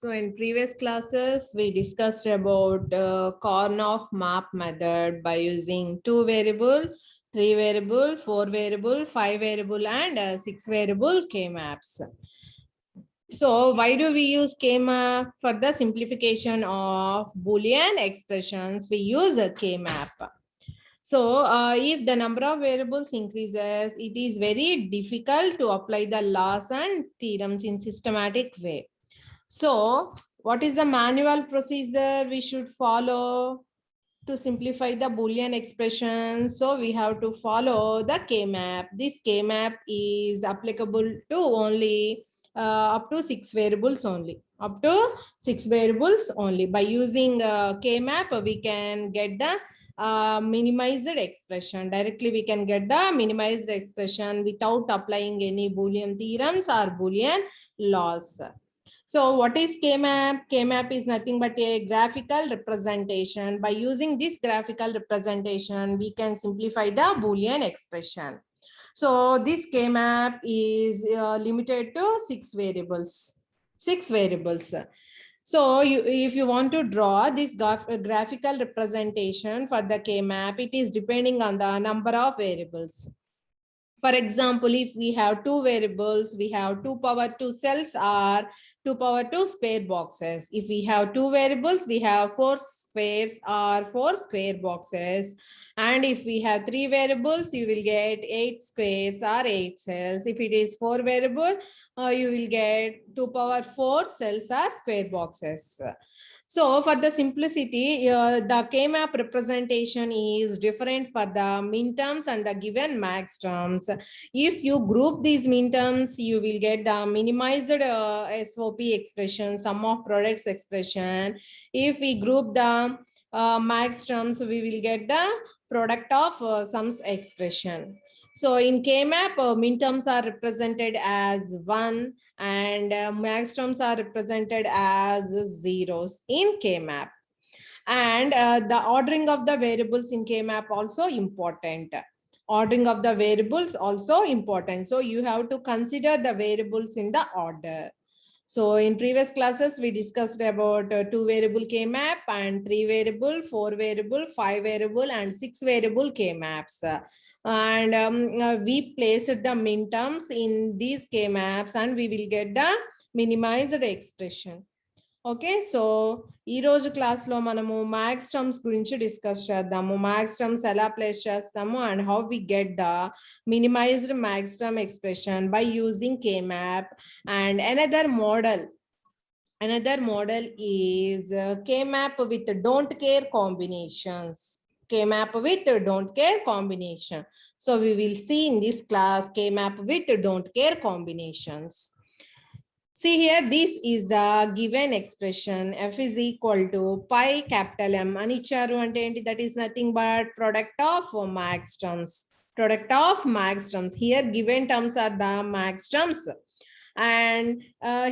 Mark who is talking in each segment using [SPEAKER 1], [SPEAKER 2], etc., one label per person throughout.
[SPEAKER 1] So in previous classes, we discussed about Karnaugh map method by using 2 variable, 3 variable, 4 variable, 5 variable, and 6 variable K-maps. So why do we use K-map? For the simplification of Boolean expressions, we use a K-map. So if the number of variables increases, it is very difficult to apply the laws and theorems in systematic way. So what is the manual procedure we should follow to simplify the Boolean expressions? So we have to follow the K-map. This K-map is applicable to only up to 6 variables only. Up to 6 variables only. By using K-map, we can get the minimized expression. Directly we can get the minimized expression without applying any Boolean theorems or Boolean laws. So what is K-map? K-map is nothing but a graphical representation. By using this graphical representation, we can simplify the Boolean expression. So this K-map is limited to 6 variables. 6 variables. So if you want to draw this graphical representation for the K-map, it is depending on the number of variables. For example, if we have 2 variables, we have 2 power 2 cells or 2 power 2 square boxes. If we have 2 variables, we have 4 squares or 4 square boxes. And if we have 3 variables, you will get 8 squares or 8 cells. If it is 4 variable, you will get 2 power 4 cells or square boxes. So for the simplicity, the K-map representation is different for the minterms and the given max terms. If you group these minterms, you will get the minimized SOP expression, sum of products expression. If we group the max terms, we will get the product of sums expression. So in K-map, minterms are represented as 1 and max terms are represented as zeros in K-map. And the ordering of the variables in K-map also important. Ordering of the variables also important. So you have to consider the variables in the order. So in previous classes, we discussed about 2 variable K-map and 3 variable, 4 variable, 5 variable, and 6 variable K-maps. And we placed the minterms in these K-maps and we will get the minimized expression. Okay so ఈ రోజు class లో మనము maxterms గురించి discuss చేద్దాము. Maxterms ఎలా place చేస్తాము and how we get the minimized maxterm expression by using K-map. And another model is K-map with don't care combinations. K-map with don't care combination. So we will see in this class K-map with don't care combinations. See here, this is the given expression. F is equal to pi capital M. Anicharu ante enti, that is nothing but product of max terms. Product of max terms. Here given terms are the max terms. And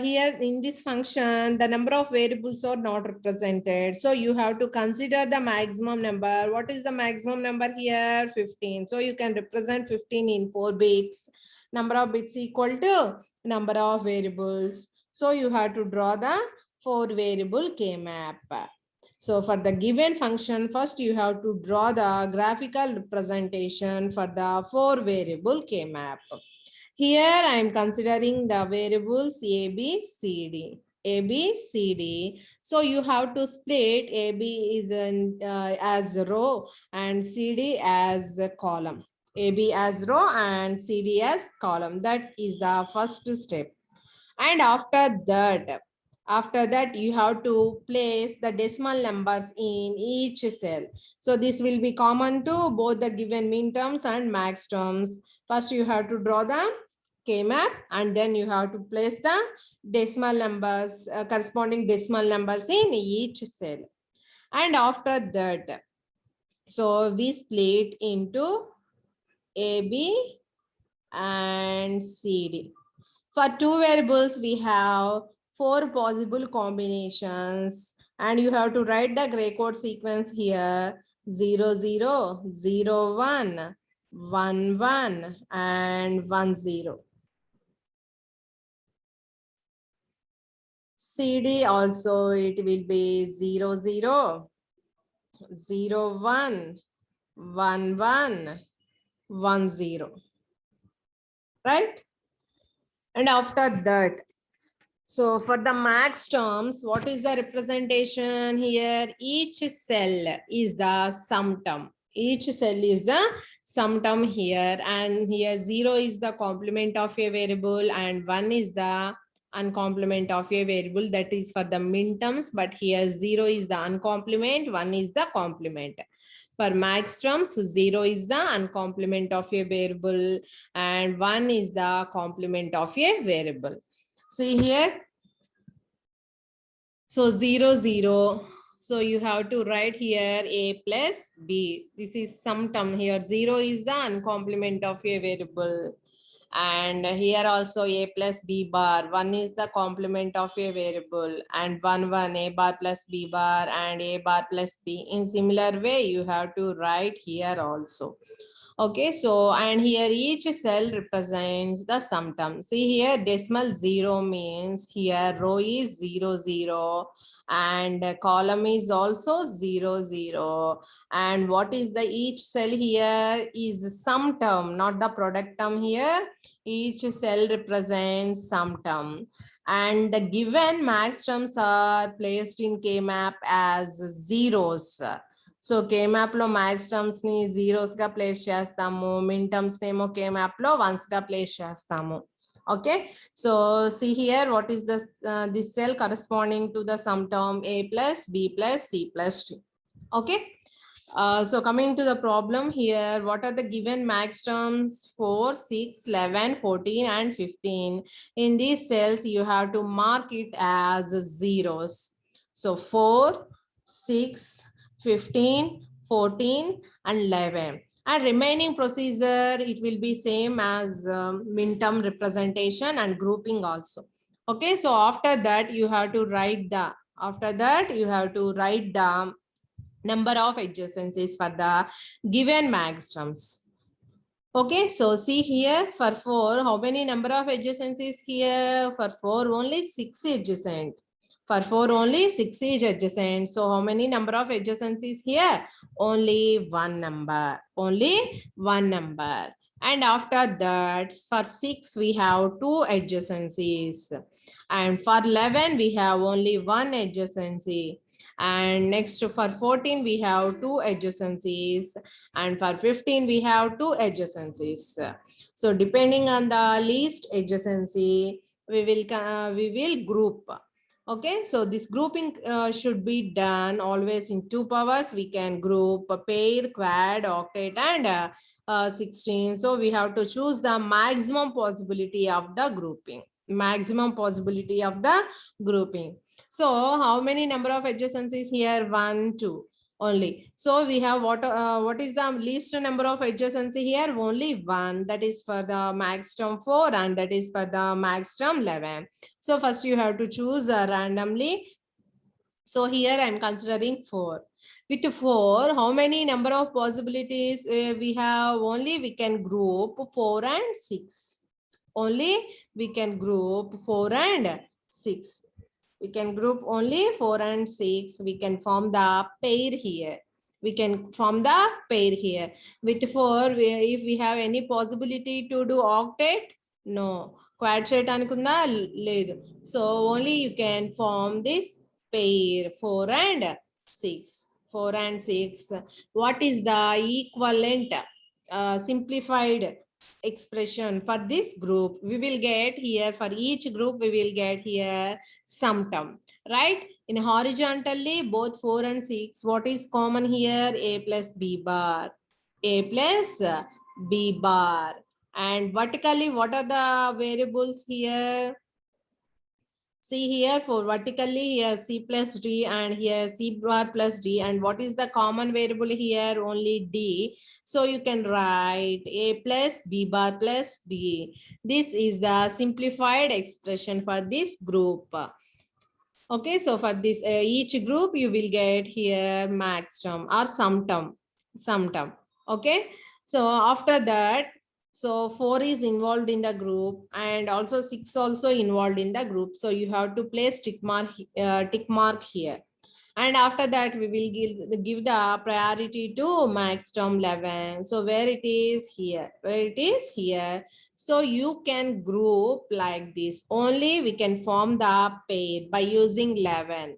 [SPEAKER 1] here in this function, the number of variables are not represented. So you have to consider the maximum number. What is the maximum number here? 15. So you can represent 15 in 4 bits. Number of bits equal to number of variables. So you have to draw the 4 variable K-map. So for the given function, first you have to draw the graphical representation for the 4 variable K-map. Here I am considering the variables A, B, C, D. A, B, C, D. So you have to split AB is as row and CD as a column. AB as row and CD as column. That is the first step. And after that you have to place the decimal numbers in each cell. So this will be common to both the given minterms and max terms. First you have to draw the K-map and then you have to place the decimal numbers, corresponding decimal numbers in each cell. And after that, so we split into AB and CD. For 2 variables, we have 4 possible combinations and you have to write the gray code sequence here. 0, 0, 0, 1, 1, 1 and 1, 0. CD also it will be 0, 0, 0, 1, 1, 1, 1, 0. Right? And after that, so for the max terms, what is the representation here? Each cell is the sum term. Each cell is the sum term here, and here 0 is the complement of a variable and 1 is the uncomplement of a variable, that is for the min terms, but here 0 is the uncomplement, 1 is the complement. For max terms, 0 is the uncomplement of a variable and 1 is the complement of a variable. See here, so 0, 0. So you have to write here a plus b. This is sum term here. 0 is the uncomplement of a variable. And here also a plus b bar. 1 is the complement of a variable. And 1, 1, a bar plus b bar and a bar plus b. In similar way, you have to write here also. Okay, so and here each cell represents the sum term. See here decimal 0 means here row is 0, 0 and column is also 0, 0. And what is the each cell here is sum term, not the product term here. Each cell represents sum term. And the given max terms are placed in K-map as zeros. So K map లో max terms ని zeros గా place చేస్తాము, మిన్ terms నేమో కే map లో once గా place చేస్తాము. Okay, so see here what is this cell corresponding to the sum term a plus b plus c plus d. Okay, so coming to the problem here, what are the given max terms? 4, 6, 11, 14 and 15. In these cells you have to mark it as zeros. So 4, 6, 15, 14 and 11. And remaining procedure, it will be same as min term representation and grouping also. Okay, so after that you have to write the number of adjacencies for the given max terms. Okay, so see here for 4, how many number of adjacencies here? For 4 only 6 adjacent. For 4 only 6 is adjacent. So how many number of adjacencies here? Only one number. Only one number. And after that, for 6 we have 2 adjacencies. And for 11 we have only one adjacency. And next for 14 we have 2 adjacencies. And for 15 we have 2 adjacencies. So depending on the least adjacency, we will group. Okay, so this grouping should be done always in 2 powers. We can group a pair, quad, octet and 16. So we have to choose the maximum possibility of the grouping. Maximum possibility of the grouping. So how many number of adjacencies here? 1, 2 only. So we have what is the least number of adjacency here? Only 1. That is for the max term 4 and that is for the max term 11. So first you have to choose randomly. So here I am considering 4. With 4, how many number of possibilities we have? Only we can group 4 and 6. Only we can group 4 and 6. We can group only 4 and 6. We can form the pair here. We can form the pair here. With 4, if we have any possibility to do octet, no. Quad set anukunda ledu. So only you can form this pair 4 and 6. 4 and 6. What is the equivalent simplified expression for this group? We will get here, for each group we will get here sum term, right? In horizontally both 4 and 6, what is common here? A plus b bar, a plus b bar. And vertically, what are the variables here? See here for vertically here c plus d and here c bar plus d. And what is the common variable here? Only d. So you can write a plus b bar plus d. This is the simplified expression for this group. Okay, so for this each group you will get here max term or sum term. Okay, so after that, So 4 is involved in the group, and also 6 also involved in the group. So you have to place tick mark here. And after that, we will give the priority to max term 11. So where it is here, So you can group like this. Only we can form the pair by using 11.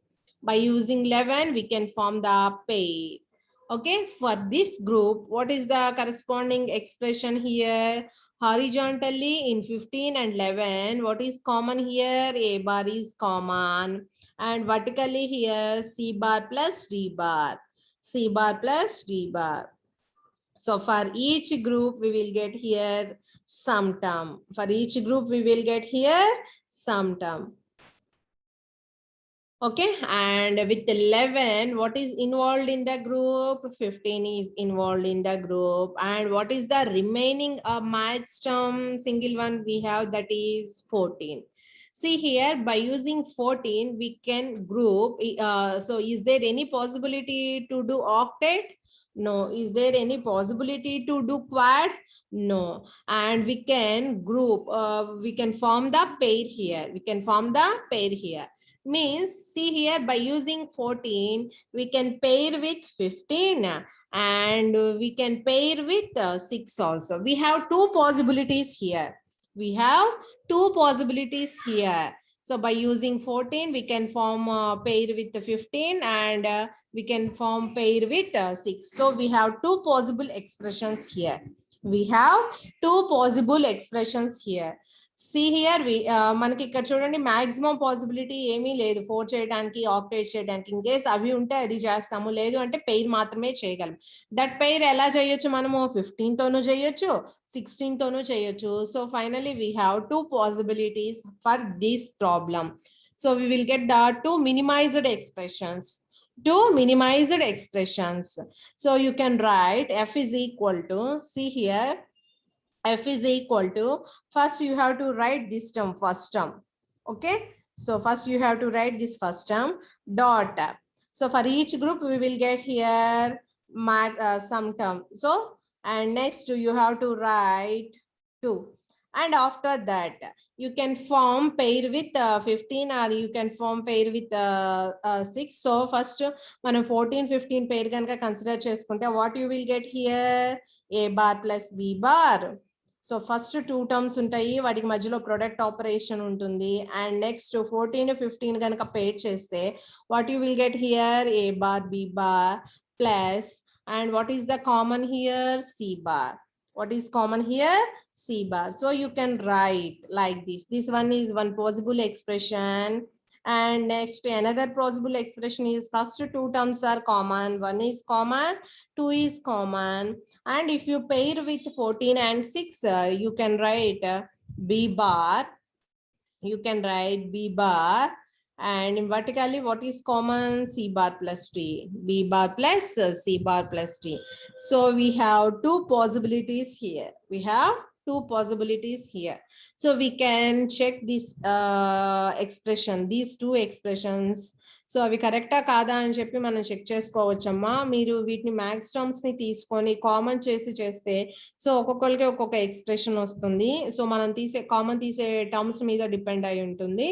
[SPEAKER 1] By using 11, we can form the pair. Okay, for this group, what is the corresponding expression here? Horizontally in 15 and 11, what is common here? A bar is common. And vertically here, C bar plus D bar. C bar plus D bar. So for each group, we will get here sum term. For each group, we will get here sum term. Okay, and with 11, what is involved in the group? 15 is involved in the group. And what is the remaining max term single one we have? That is 14. See here, by using 14, we can group. So is there any possibility to do octet? No. Is there any possibility to do quad? No. And we can group, we can form the pair here. We can form the pair here. Means, see here, by using 14, we can pair with 15 and we can pair with 6 also. We have two possibilities here. We have two possibilities here. So by using 14, we can form a pair with the 15 and we can form pair with 6. So we have two possible expressions here. We have two possible expressions here. See here, మనకి ఇక్కడ చూడండి maximum possibility ఏమీ లేదు 4 చేయడానికి octet చేయడానికి. In case అవి ఉంటే అది చేస్తాము, లేదు అంటే పెయిర్ మాత్రమే చేయగలం. దట్ పెయిర్ ఎలా చేయొచ్చు మనము? 15 తోనూ చేయొచ్చు, 16 తోనూ చేయొచ్చు. So finally we have two possibilities for this problem. So we will get the two minimized expressions. Two minimized expressions. So you can write f is equal to, see here, f is equal to, first you have to write this term, first term. Okay, so first you have to write this first term dot. So for each group we will get here some term. So and next you have to write 2, and after that you can form pair with 15 or you can form pair with 6. So first మనం 14 15 pair కనుక consider చేసుకుంటే what you will get here? A bar plus B bar. So first 2 terms ఉంటాయి, వాటికి మధ్యలో product operation ఉంటుంది. And next 14 15 కనుక pair చేస్తే what you will get here? A bar B bar plus, and what is the common here? C bar. What is common here? C bar. So you can write like this. This one is one possible expression. And next another possible expression is first 2 terms are common, 1 is common, 2 is common. And if you pair with 14 and 6, you can write B bar. You can write B bar. And vertically, what is common? C bar plus T. B bar plus C bar plus T. So we have two possibilities here. We have two possibilities here. So we can check this expression, these two expressions. So అవి కరెక్టా కాదా అని చెప్పి మనం check చేసుకోవచ్చమ్మా. మీరు వీటిని max terms ని తీసుకొని కామన్ చేస్తే సో ఒక్కొక్కరికి ఒక్కొక్క ఎక్స్ప్రెషన్ వస్తుంది. సో మనం కామన్ తీసే టర్మ్స్ మీద డిపెండ్ అయి ఉంటుంది.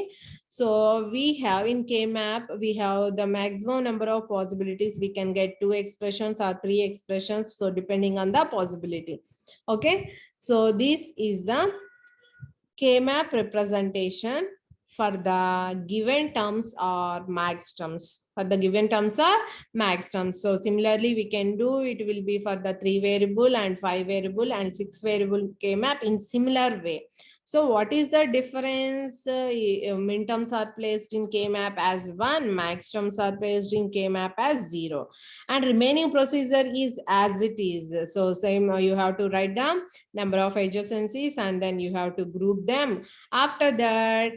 [SPEAKER 1] So we have in K-map, we have the maximum number of possibilities. We can get 2 expressions or 3 expressions. So depending on the possibility. Okay. So this is the K-map representation for the given terms or max terms. For the given terms or max terms. So similarly, we can do, it will be for the 3 variable and 5 variable and 6 variable K-map in similar way. So what is the difference? Min terms are placed in K-map as 1, max terms are placed in K-map as 0. And remaining procedure is as it is. So same, you have to write down number of adjacencies and then you have to group them. After that,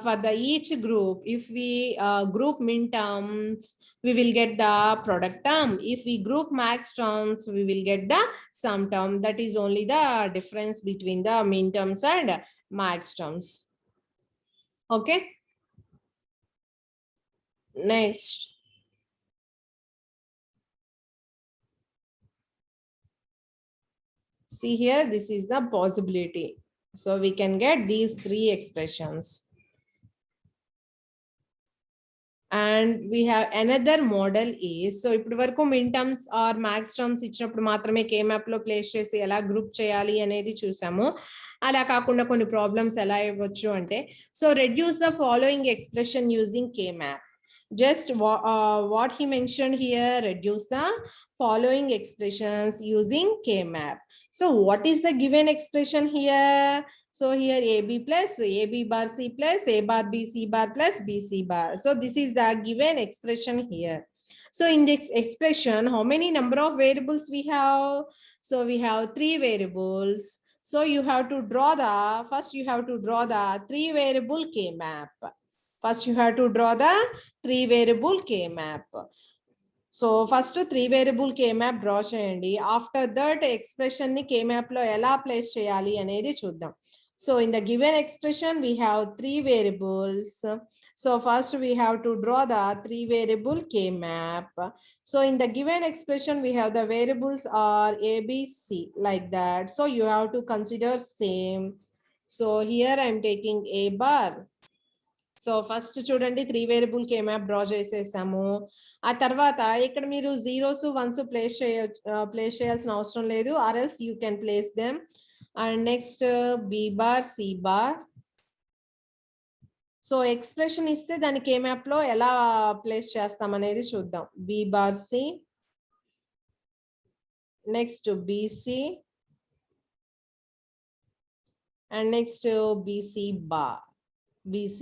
[SPEAKER 1] for the each group, if we group min terms, we will get the product term. If we group max terms, we will get the sum term. That is only the difference between the min terms and max terms. Okay. Next. See here, this is the possibility. So we can get these three expressions. And we have another model is, so ఇప్పటి వరకు min terms or max terms ఇచ్చినప్పుడు మాత్రమే K-map లో place చేసి ఎలా group చేయాలి అనేది చూసాము. అలా కాకుండా కొన్ని ప్రాబ్లమ్స్ ఎలా ఇవ్వచ్చు అంటే, so reduce the following expression using K-map. Just what he mentioned here, reduce the following expressions using K-map. So what is the given expression here? So here AB plus AB bar C plus A bar B C bar plus BC bar. So this is the given expression here. So in this expression, how many number of variables we have? So we have 3 variables. So you have to draw the, first you have to draw the 3 variable K-map. First you have to draw the 3 variable K-map. So first 3 variable K-map draw cheyandi. After that expression ni K-map lo ela place cheyali anedi chuddam. So in the given expression we have 3 variables. So first we have to draw the 3 variable K-map. So in the given expression we have the variables are A, B, C like that. So you have to consider same. So here I am taking A bar. So first చూడండి 3 variable K-map draw చేసేసాము. ఆ తర్వాత ఇక్కడ మీరు zeros ones place చేయాల్సిన అవసరం లేదు, or else you can place them. And next B bar C bar. So expression ఇస్తే దాని K-map లో ఎలా ప్లేస్ చేస్తాం అనేది చూద్దాం. B bar C, next BC, and next BC bar. BC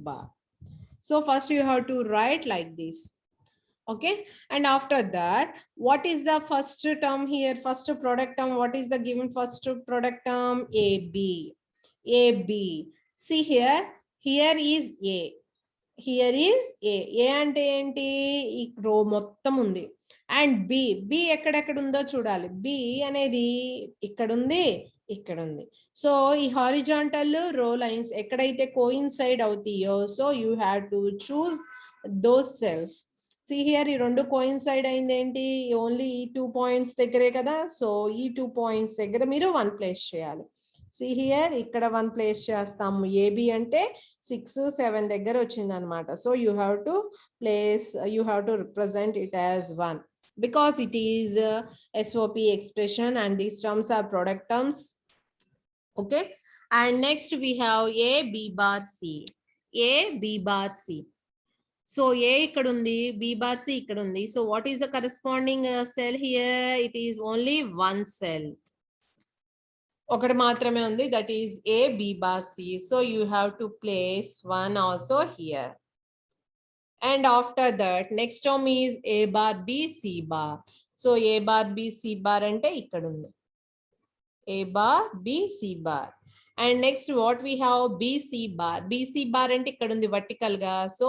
[SPEAKER 1] bar. So first you have to write like this. Okay, and after that, what is the first term here? First product term, what is the given first product term? AB. AB. See here, here is A. Here is A. A ante enti ee row mottam undi. And B. B ekkada undo chudali. B anedi ikkada undi, ikkada undi. So ee horizontal row lines ekkadaithe coincide avutiyo, so you have to choose those cells. See here, ఈ రెండు coincide అయింది ఏంటి, only ఈ 2 points దగ్గరే కదా. So ఈ 2 points దగ్గర మీరు 1 ప్లేస్ చేయాలి. See here, ఇక్కడ 1 ప్లేస్ చేస్తాము. ఏబి అంటే 6, 7 దగ్గర వచ్చింది అనమాట. So you have to place, you have to represent it as 1 because it is SOP expression and these terms are product terms. Okay, and next we have A, B bar C. A, B bar C. So A ikkada undi, B bar C ikkada undi. So what is the corresponding cell here? It is only one cell. ఒకటి మాత్రమే ఉంది, that is A, B bar C. So you have to place 1 also here. And after that, next term is A bar B C bar. So A bar B C bar ante ikkada undi. A bar B C bar. And next what we have, BC bar. BC bar అంటే ఇక్కడ ఉంది vertical గా. So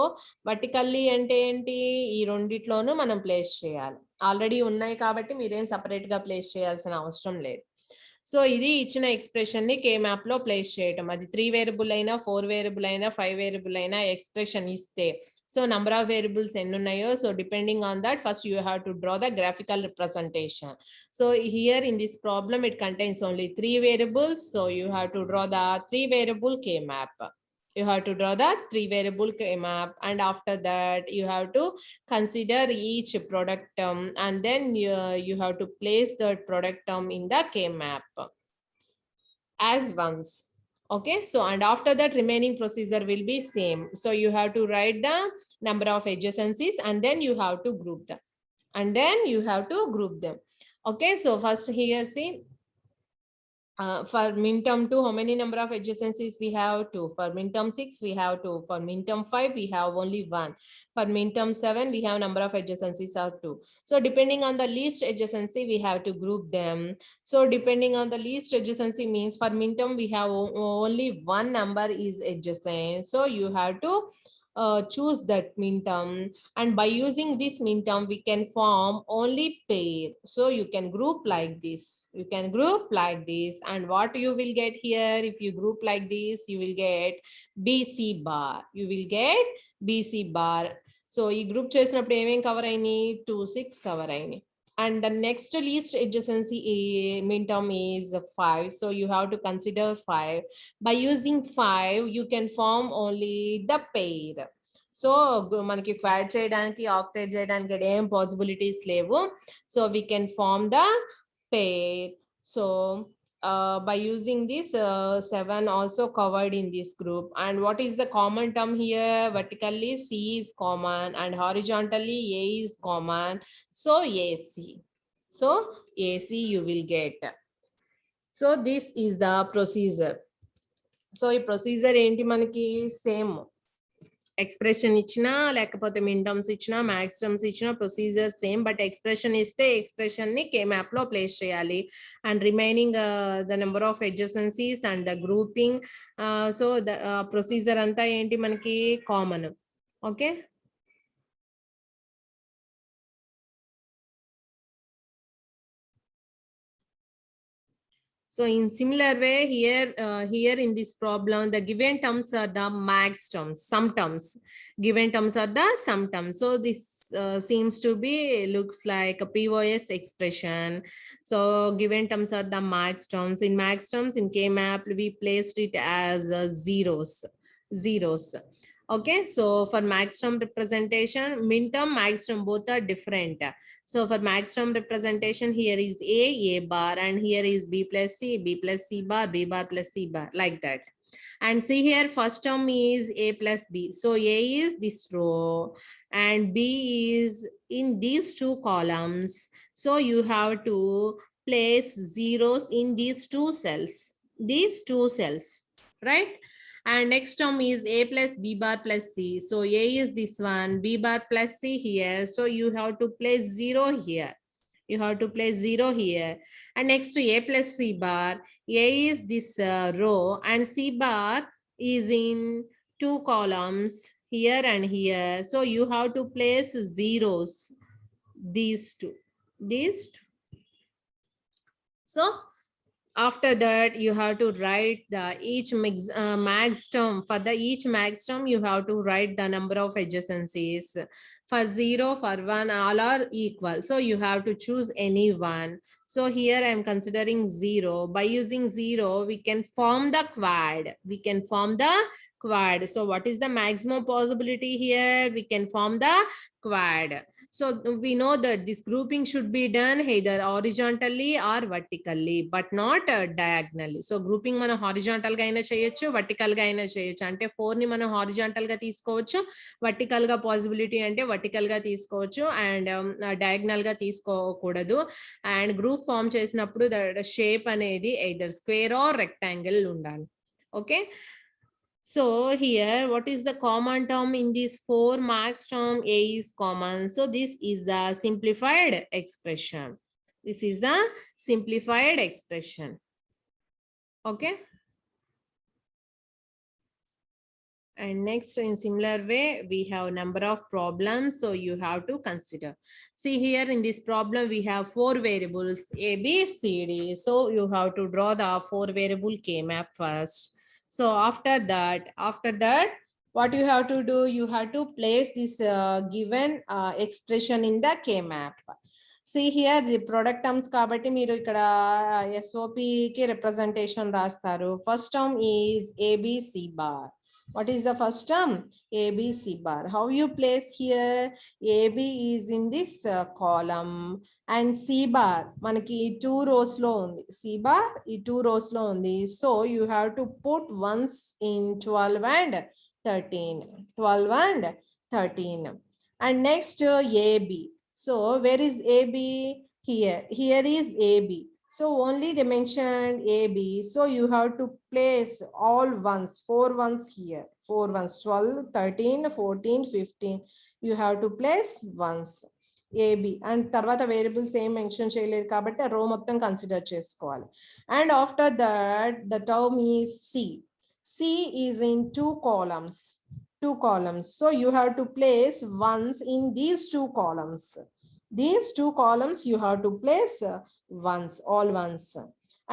[SPEAKER 1] vertically అంటే ఏంటి, ఈ రెండిట్లోనూ మనం place చేయాలి. ఆల్రెడీ ఉన్నాయి కాబట్టి మీరేం సపరేట్ గా ప్లేస్ చేయాల్సిన అవసరం లేదు. సో ఇది ఇచ్చిన ఎక్స్ప్రెషన్ ని K-map లో ప్లేస్ చేయటం. అది 3 వేరియబుల్ అయినా 4 వేరియబుల్ అయినా 5 వేరియబుల్ అయినా ఎక్స్ప్రెషన్ ఇస్తే, సో number of variables ఎన్ని ఉన్నాయో, so depending on that, first you have to draw the graphical representation. So here in this problem it contains only 3 variables, so you have to draw the 3 variable K-map. You have to draw the 3 variable K-map, and after that you have to consider each product term, and then you have to place the product term in the K-map as once. Okay, so and after that remaining procedure will be same. So you have to write the number of adjacencies and then you have to group them, and then you have to group them. Okay, so first here see, for min term 2, how many number of adjacencies we have? 2. For min term 6 we have 2. For min term 5 we have only 1. For min term 7 we have number of adjacencies are 2. So depending on the least adjacency we have to group them. So depending on the least adjacency means for min term we have only one number is adjacent, so you have to choose that min term, and by using this min term we can form only pair. So you can group like this, you can group like this, and what you will get here, if you group like this you will get BC bar, you will get BC bar. So ఈ group చేసినప్పుడు ఏమేం cover అయినాయి, 2, 6 cover అయినాయి. And the next least adjacency min term is 5. So you have to consider 5. By using 5, you can form only the pair. So మనకి quad చేయడానికి octet చేయడానికి ఏం possibilities లేవు. So we can form the pair. So by using this 7 also covered in this group. And what is the common term here? Vertically C is common and horizontally A is common. So AC. So AC you will get. So this is the procedure. So ఈ procedure ఏంటి మనకి same expression ఇచ్చినా లేకపోతే min terms ఇచ్చినా max terms ఇచ్చినా procedure same, but expression ఇస్తే expression ని K map లో ప్లేస్ చేయాలి and remaining the number of adjacencies and the grouping. So the procedure అంతా ఏంటి మనకి common. Okay. So in similar way here in this problem, the given terms are the max terms, sum terms. Given terms are the sum terms. So this seems to be looks like a POS expression. So given terms are the max terms. In max terms in K-map we placed it as zeros. Okay, so for max term representation, min term, max term both are different. So for max term representation, here is A bar, and here is B plus C bar, B bar plus C bar, like that. And see here, first term is A plus B. So A is this row and B is in these two columns. So you have to place zeros in these two cells, right? And next term is A plus B bar plus C. So A is this one, B bar plus C here. So you have to place 0 here. You have to place 0 here. And next to A plus C bar, A is this row and C bar is in two columns here and here. So you have to place zeros, these two. So after that you have to write the each max term. For the each max term you have to write the number of adjacencies. For 0, for 1, all are equal, so you have to choose any one. So here I am considering 0. By using 0 we can form the quad. So what is the maximum possibility here? We can form the quad. So we know that this grouping should be done either horizontally or vertically, but not diagonally. So grouping మనం horizontal గా అయినా చేయొచ్చు, vertical గా అయినా చేయొచ్చు. అంటే 4 ని మనం horizontal గా తీసుకోవచ్చు, vertical గా possibility అంటే vertical గా తీసుకోవచ్చు, and diagonal గా తీసుకోకూడదు. అండ్ గ్రూప్ ఫామ్ చేసినప్పుడు ద షేప్ అనేది either square or rectangle ఉండాలి. Okay. So here, what is the common term in this 4 max term? A is common. So this is the simplified expression. This is the simplified expression. Okay. And next, in similar way, we have number of problems. So you have to consider. See here in this problem, we have 4 variables A, B, C, D. So you have to draw the 4 variable K-map first. So after that, what you have to do? You have to place this given expression in the K-map. See here the product terms kabatti meeru ikkada SOP ki representation rastaru. First term is ABC bar. What is the first term? ABC bar. How you place here? AB is in this column and C bar manaki 2 rows lo undi. C bar ee 2 rows lo undi. So you have to put ones in 12 and 13. 12 and 13. And next AB. So where is AB? Here is AB. So only they mentioned AB. So you have to place all ones, 4 ones here. 4 ones, 12, 13, 14, 15. You have to place ones. AB. And tarvata variables same mention cheyaledu kabatti row mottham consider chesukovali. And after that the term is C. C is in 2 columns. 2 columns. So you have to place ones in these 2 columns. These 2 columns you have to place ones, all ones.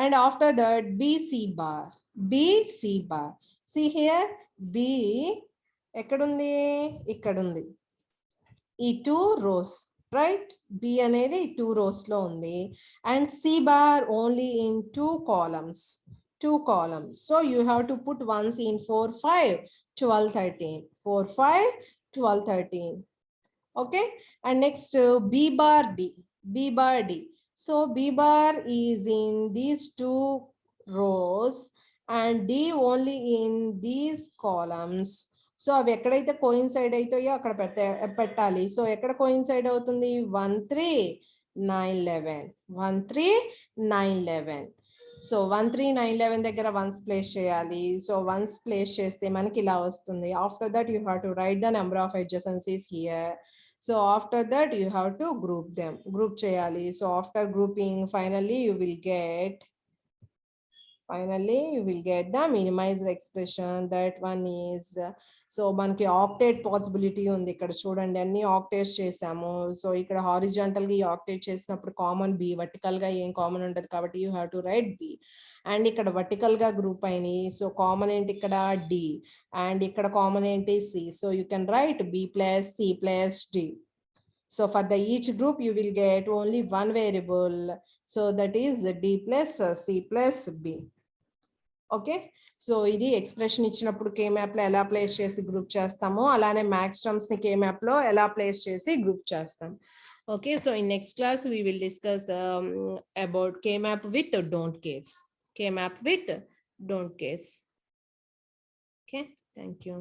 [SPEAKER 1] And after that BC bar. BC bar. See here B ekkadundi, ikkadundi. E 2 rows. right? B అనేది 2 rows లో ఉంది and C bar only in 2 columns. 2 columns. So you have to put ones in 4, 5, 12, 13. 4, 5, 12, 13. Okay. And next B bar D. B bar D. So B bar is in these 2 rows and D only in these columns. So అవి ఎక్కడైతే coincide అవుతాయో అక్కడ పెట్టాలి. So ఎక్కడ coincide అవుతుంది? 1, 3, 9, 11. 1, 3, 9, 11. So 1, 3, 9, 11 దగ్గర ones place చేయాలి. So ones place చేస్తే మనకి ఇలా వస్తుంది. After that you have to right the number of adjacencies here. So after that you have to group them. Group cheyali. So after grouping, finally you will get the minimized expression. That one is so manki octet possibility undi ikkada chudandi anni octates chesamu. So ikkada horizontal ga octate chesinappudu common B, vertical ga em common untadi kabatti you have to write B. And ikkada vertical ga group ayini. So common enti ikkada D and ikkada common enti C. So you can write B plus C plus D. So for the each group you will get only one variable. So that is D plus C plus B. Okay. So ఇది expression ఇచ్చినప్పుడు కే map లో ఎలా place చేసి group చేస్తామో అలానే max terms ని K map లో ఎలా ప్లేస్ చేసి గ్రూప్ చేస్తాం. Okay. So in next class we will discuss about K map with don't case. K map with don't case. Okay. Thank you.